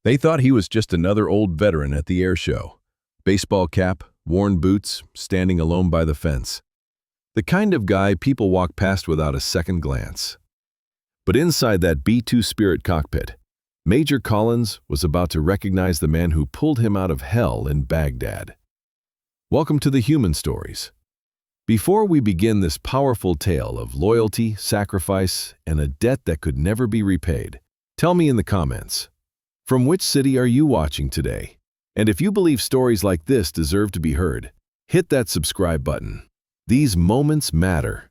They thought he was just another old veteran at the air show. Baseball cap, worn boots, standing alone by the fence. The kind of guy people walk past without a second glance. But inside that B-2 Spirit cockpit, Major Collins was about to recognize the man who pulled him out of hell in Baghdad. Welcome to the Human Stories. Before we begin this powerful tale of loyalty, sacrifice, and a debt that could never be repaid, tell me in the comments, from which city are you watching today? And if you believe stories like this deserve to be heard, hit that subscribe button. These moments matter.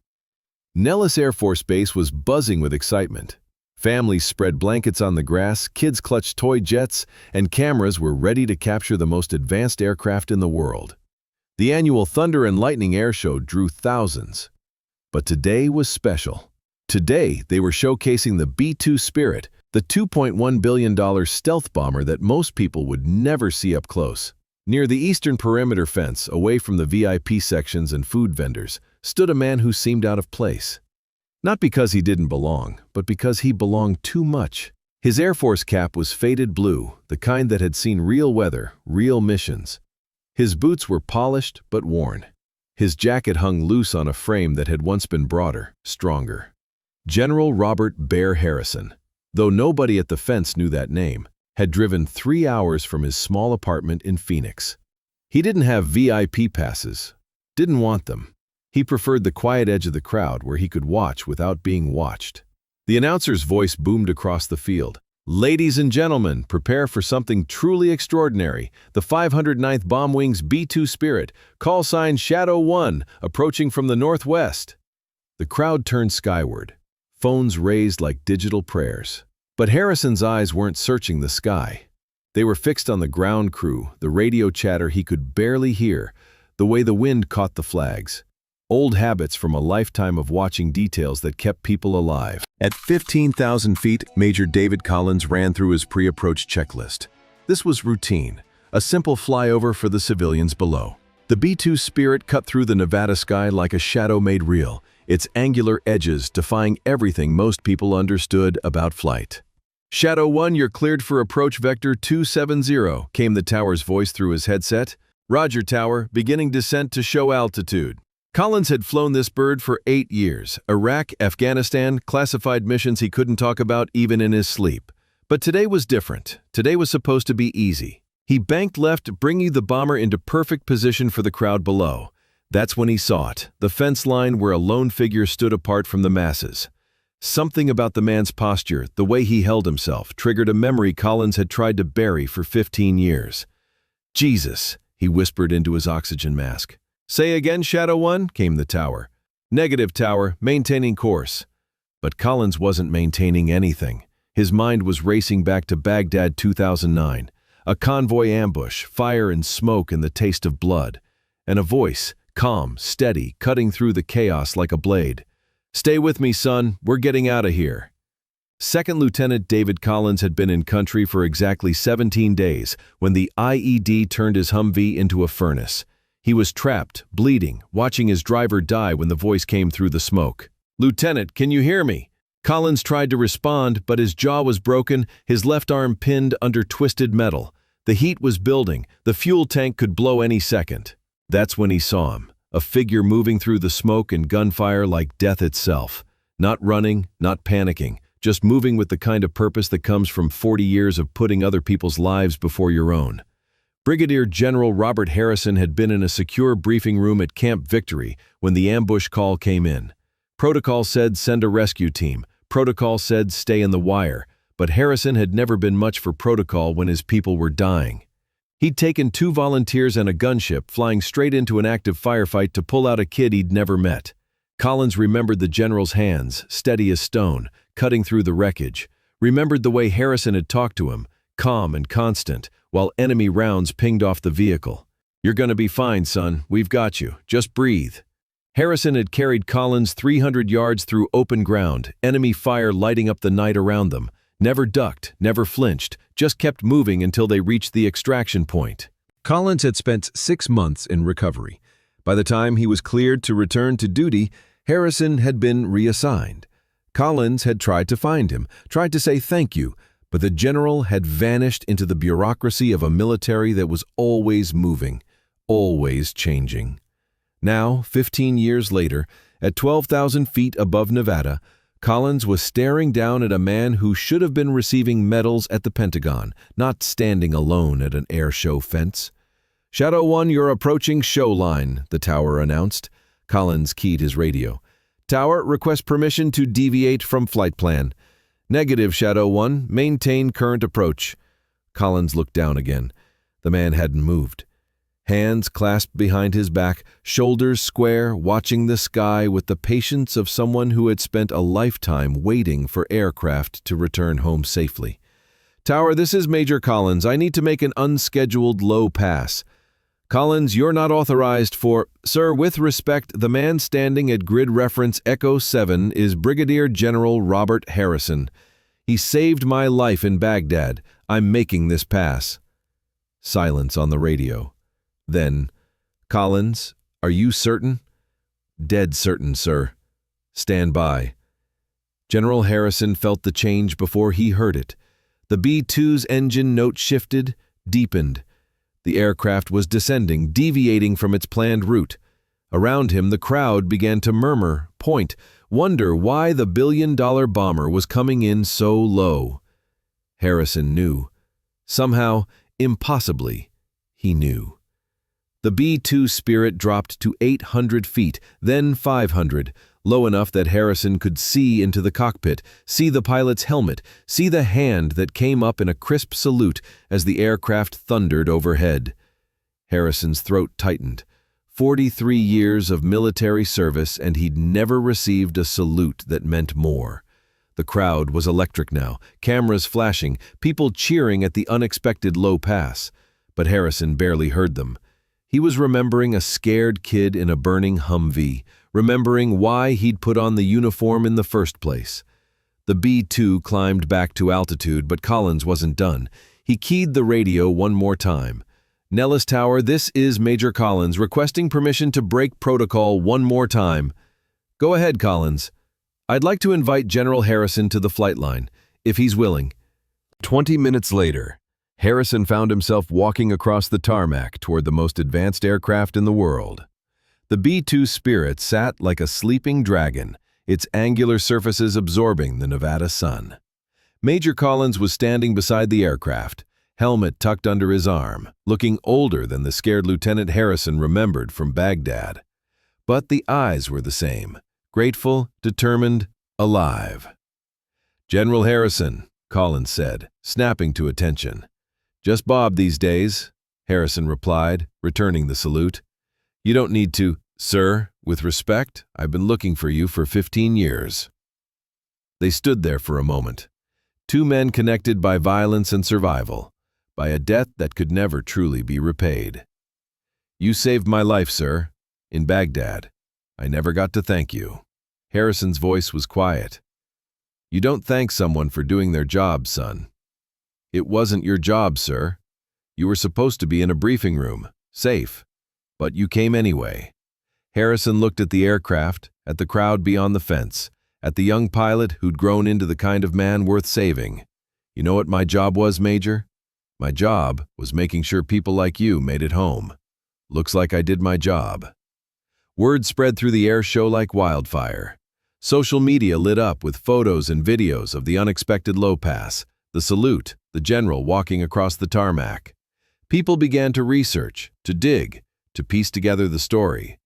Nellis Air Force Base was buzzing with excitement. Families spread blankets on the grass, kids clutched toy jets, and cameras were ready to capture the most advanced aircraft in the world. The annual Thunder and Lightning Air Show drew thousands. But today was special. Today, they were showcasing the B-2 Spirit, the $2.1 billion stealth bomber that most people would never see up close. Near the eastern perimeter fence, away from the VIP sections and food vendors, stood a man who seemed out of place. Not because he didn't belong, but because he belonged too much. His Air Force cap was faded blue, the kind that had seen real weather, real missions. His boots were polished but worn. His jacket hung loose on a frame that had once been broader, stronger. General Robert Bear Harrison, though nobody at the fence knew that name, had driven 3 hours from his small apartment in Phoenix. He didn't have VIP passes, didn't want them. He preferred the quiet edge of the crowd where he could watch without being watched. The announcer's voice boomed across the field. Ladies and gentlemen, prepare for something truly extraordinary. The 509th Bomb Wing's B-2 Spirit, call sign Shadow 1, approaching from the northwest. The crowd turned skyward, phones raised like digital prayers. But Harrison's eyes weren't searching the sky. They were fixed on the ground crew, the radio chatter he could barely hear, the way the wind caught the flags. Old habits from a lifetime of watching details that kept people alive. At 15,000 feet, Major David Collins ran through his pre-approach checklist. This was routine, a simple flyover for the civilians below. The B-2 Spirit cut through the Nevada sky like a shadow made real, its angular edges defying everything most people understood about flight. Shadow 1, you're cleared for approach vector 270, came the tower's voice through his headset. Roger, tower, beginning descent to show altitude. Collins had flown this bird for 8 years. Iraq, Afghanistan, classified missions he couldn't talk about even in his sleep. But today was different. Today was supposed to be easy. He banked left, bringing the bomber into perfect position for the crowd below. That's when he saw it, the fence line where a lone figure stood apart from the masses. Something about the man's posture, the way he held himself, triggered a memory Collins had tried to bury for 15 years. Jesus, he whispered into his oxygen mask. Say again, Shadow 1, came the tower. Negative, tower, maintaining course. But Collins wasn't maintaining anything. His mind was racing back to Baghdad 2009. A convoy ambush, fire and smoke and the taste of blood. And a voice, calm, steady, cutting through the chaos like a blade. Stay with me, son, we're getting out of here. Second Lieutenant David Collins had been in country for exactly 17 days when the IED turned his Humvee into a furnace. He was trapped, bleeding, watching his driver die when the voice came through the smoke. Lieutenant, can you hear me? Collins tried to respond, but his jaw was broken, his left arm pinned under twisted metal. The heat was building, the fuel tank could blow any second. That's when he saw him. A figure moving through the smoke and gunfire like death itself. Not running, not panicking, just moving with the kind of purpose that comes from 40 years of putting other people's lives before your own. Brigadier General Robert Harrison had been in a secure briefing room at Camp Victory when the ambush call came in. Protocol said send a rescue team. Protocol said stay in the wire. But Harrison had never been much for protocol when his people were dying. He'd taken 2 volunteers and a gunship, flying straight into an active firefight to pull out a kid he'd never met. Collins remembered the general's hands, steady as stone, cutting through the wreckage. Remembered the way Harrison had talked to him, calm and constant, while enemy rounds pinged off the vehicle. You're gonna be fine, son. We've got you. Just breathe. Harrison had carried Collins 300 yards through open ground, enemy fire lighting up the night around them. Never ducked, never flinched, just kept moving until they reached the extraction point. Collins had spent 6 months in recovery. By the time he was cleared to return to duty, Harrison had been reassigned. Collins had tried to find him, tried to say thank you, But the general had vanished into the bureaucracy of a military that was always moving, always changing. Now, 15 years later, at 12,000 feet above Nevada, Collins was staring down at a man who should have been receiving medals at the Pentagon, not standing alone at an air show fence. "Shadow 1, you're approaching show line," the tower announced. Collins keyed his radio. "Tower, request permission to deviate from flight plan." "Negative, Shadow 1. Maintain current approach." Collins looked down again. The man hadn't moved. Hands clasped behind his back, shoulders square, watching the sky with the patience of someone who had spent a lifetime waiting for aircraft to return home safely. "Tower, this is Major Collins. I need to make an unscheduled low pass." "Collins, you're not authorized for—" "Sir, with respect, the man standing at grid reference Echo 7 is Brigadier General Robert Harrison. He saved my life in Baghdad. I'm making this pass." Silence on the radio. Then, "Collins, are you certain?" "Dead certain, sir." "Stand by." General Harrison felt the change before he heard it. The B-2's engine note shifted, deepened. The aircraft was descending, deviating from its planned route. Around him, the crowd began to murmur, point, wonder why the billion-dollar bomber was coming in so low. Harrison knew. Somehow, impossibly, he knew. The B-2 Spirit dropped to 800 feet, then 500, low enough that Harrison could see into the cockpit, see the pilot's helmet, see the hand that came up in a crisp salute as the aircraft thundered overhead. Harrison's throat tightened. 43 years of military service, and he'd never received a salute that meant more. The crowd was electric now, cameras flashing, people cheering at the unexpected low pass. But Harrison barely heard them. He was remembering a scared kid in a burning Humvee, remembering why he'd put on the uniform in the first place. The B-2 climbed back to altitude, but Collins wasn't done. He keyed the radio one more time. "Nellis Tower, this is Major Collins, requesting permission to break protocol one more time." "Go ahead, Collins. I'd like to invite General Harrison to the flight line, if he's willing." 20 minutes later, Harrison found himself walking across the tarmac toward the most advanced aircraft in the world. The B-2 Spirit sat like a sleeping dragon, its angular surfaces absorbing the Nevada sun. Major Collins was standing beside the aircraft, helmet tucked under his arm, looking older than the scared Lieutenant Harrison remembered from Baghdad. But the eyes were the same, grateful, determined, alive. "General Harrison," Collins said, snapping to attention. "Just Bob these days," Harrison replied, returning the salute. "You don't need to—" "Sir, with respect, I've been looking for you for 15 years. They stood there for a moment. Two men connected by violence and survival, by a debt that could never truly be repaid. "You saved my life, sir, in Baghdad. I never got to thank you." Harrison's voice was quiet. "You don't thank someone for doing their job, son." "It wasn't your job, sir. You were supposed to be in a briefing room, safe. But you came anyway." Harrison looked at the aircraft, at the crowd beyond the fence, at the young pilot who'd grown into the kind of man worth saving. "You know what my job was, Major? My job was making sure people like you made it home. Looks like I did my job." Word spread through the air show like wildfire. Social media lit up with photos and videos of the unexpected low pass, the salute, the general walking across the tarmac. People began to research, to dig, to piece together the story.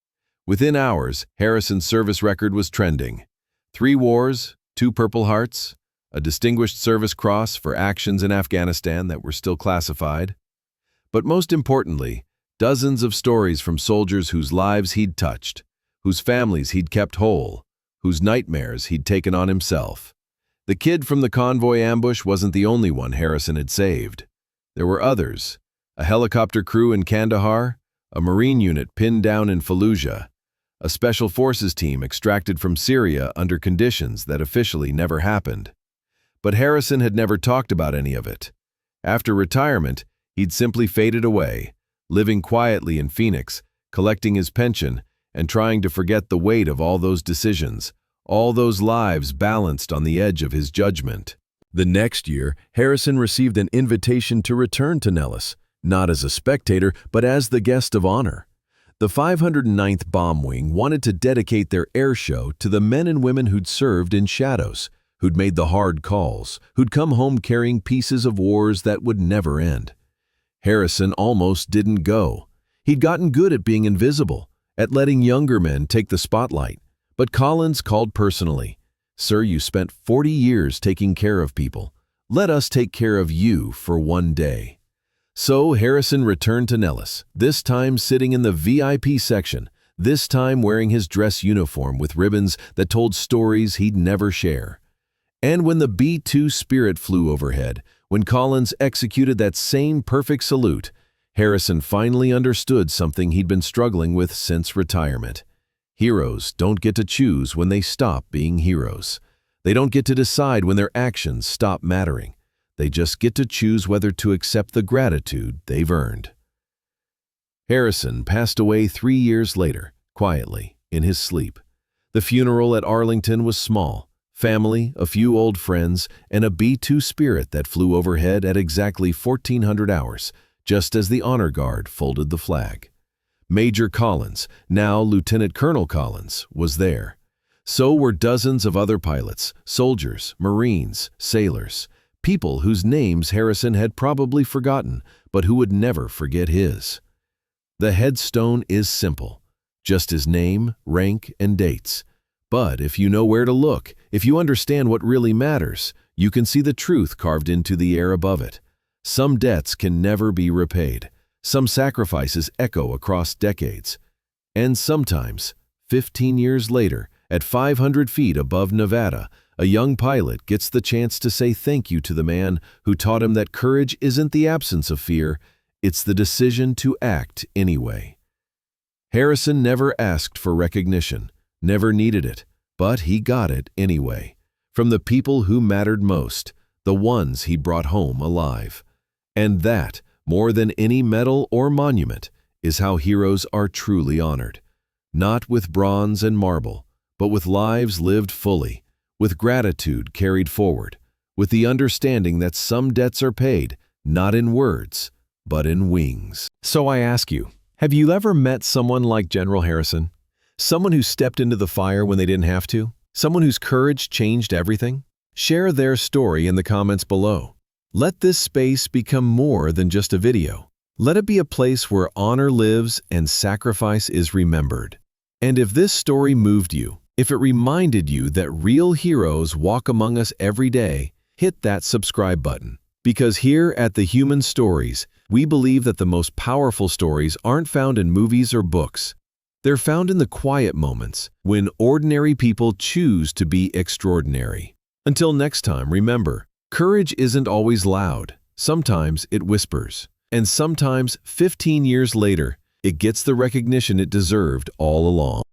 Within hours, Harrison's service record was trending. 3 wars, 2 Purple Hearts, a Distinguished Service Cross for actions in Afghanistan that were still classified. But most importantly, dozens of stories from soldiers whose lives he'd touched, whose families he'd kept whole, whose nightmares he'd taken on himself. The kid from the convoy ambush wasn't the only one Harrison had saved. There were others. A helicopter crew in Kandahar, a Marine unit pinned down in Fallujah, a special forces team extracted from Syria under conditions that officially never happened. But Harrison had never talked about any of it. After retirement, he'd simply faded away, living quietly in Phoenix, collecting his pension, and trying to forget the weight of all those decisions, all those lives balanced on the edge of his judgment. The next year, Harrison received an invitation to return to Nellis, not as a spectator, but as the guest of honor. The 509th Bomb Wing wanted to dedicate their air show to the men and women who'd served in shadows, who'd made the hard calls, who'd come home carrying pieces of wars that would never end. Harrison almost didn't go. He'd gotten good at being invisible, at letting younger men take the spotlight. But Collins called personally. "Sir, you spent 40 years taking care of people. Let us take care of you for one day." So Harrison returned to Nellis, this time sitting in the VIP section, this time wearing his dress uniform with ribbons that told stories he'd never share. And when the B-2 Spirit flew overhead, when Collins executed that same perfect salute, Harrison finally understood something he'd been struggling with since retirement. Heroes don't get to choose when they stop being heroes. They don't get to decide when their actions stop mattering. They just get to choose whether to accept the gratitude they've earned. Harrison passed away 3 years later, quietly, in his sleep. The funeral at Arlington was small. Family, a few old friends, and a B-2 Spirit that flew overhead at exactly 1400 hours, just as the honor guard folded the flag. Major Collins, now Lieutenant Colonel Collins, was there. So were dozens of other pilots, soldiers, Marines, sailors, people whose names Harrison had probably forgotten, but who would never forget his. The headstone is simple, just his name, rank, and dates. But if you know where to look, if you understand what really matters, you can see the truth carved into the air above it. Some debts can never be repaid. Some sacrifices echo across decades. And sometimes, 15 years later, at 500 feet above Nevada, a young pilot gets the chance to say thank you to the man who taught him that courage isn't the absence of fear, it's the decision to act anyway. Harrison never asked for recognition, never needed it, but he got it anyway, from the people who mattered most, the ones he brought home alive. And that, more than any medal or monument, is how heroes are truly honored. Not with bronze and marble, but with lives lived fully, with gratitude carried forward, with the understanding that some debts are paid, not in words, but in wings. So I ask you, have you ever met someone like General Harrison? Someone who stepped into the fire when they didn't have to? Someone whose courage changed everything? Share their story in the comments below. Let this space become more than just a video. Let it be a place where honor lives and sacrifice is remembered. And if this story moved you, if it reminded you that real heroes walk among us every day, hit that subscribe button. Because here at The Human Stories, we believe that the most powerful stories aren't found in movies or books. They're found in the quiet moments when ordinary people choose to be extraordinary. Until next time, remember, courage isn't always loud. Sometimes it whispers. And sometimes, 15 years later, it gets the recognition it deserved all along.